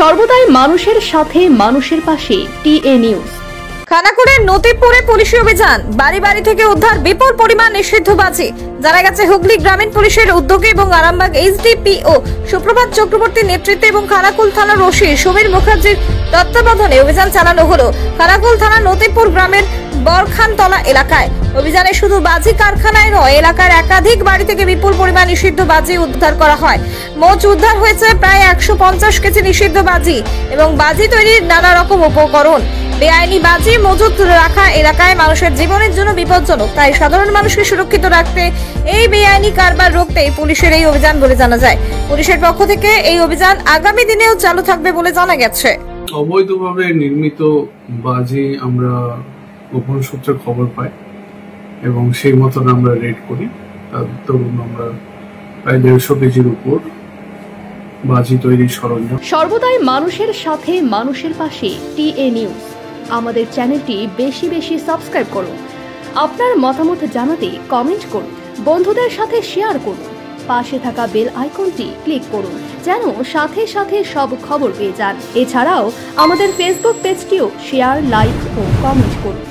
সর্বদাই মানুষের সাথে মানুষের পাশে টিএ নিউজ। খানাকুলের নতিপুরে পুলিশি অভিযান, বাড়ি বাড়ি থেকে উদ্ধার বিপুল পরিমাণ নিষিদ্ধ বাজি। জানা গেছে হুগলি গ্রামীণ পুলিশের উদ্যোগে এবং আরামবাগ এইচডিপিও সুপ্রভাত চক্রবর্তীর নেতৃত্বে এবং খানাকুল থানার ওসি সমীর মুখার্জির তত্ত্বাবধানে অভিযান চালানো হলো খানাকুল থানার নতিপুর গ্রামের বরখানতলা এলাকায়। অভিযানে শুধু বাজি কারখানায় নয়, এলাকার একাধিক বাড়ি থেকে বিপুল পরিমাণ নিষিদ্ধ বাজি উদ্ধার করা হয়। মোট উদ্ধার হয়েছে প্রায় 150 কেজি নিষিদ্ধ বাজি এবং বাজি তৈরির নানা রকম উপকরণ। বেআইনি বাজি মজুত রাখা এলাকায় মানুষের জীবনের জন্য বিপজ্জনক, তাই সাধারণ মানুষকে সুরক্ষিত রাখতে এই বেআইনি কারবার রুখতে পুলিশের এই অভিযান বলে জানা যায়। পুলিশের পক্ষ থেকে এই অভিযান আগামী দিনেও চালু থাকবে বলে জানা গেছে। অবৈধভাবে নির্মিত বাজি আমরা গোপন সূত্রে খবর পাই এবং সেই মতন আমরা রেড করি। তার দরুন আমরা প্রায় 150 কেজির উপর বাজি তৈরির সরঞ্জাম। সর্বদাই মানুষের সাথে মানুষের পাশে টিএ নিউজ। আমাদের চ্যানেলটি বেশি বেশি সাবস্ক্রাইব করুন। আপনার মতামত জানাতে কমেন্ট করুন, বন্ধুদের সাথে শেয়ার করুন, পাশে থাকা বেল আইকনটি ক্লিক করুন যেন সাথে সাথে সব খবর পেয়ে যান। এছাড়াও আমাদের ফেসবুক পেজটিও শেয়ার, লাইক ও কমেন্ট করুন।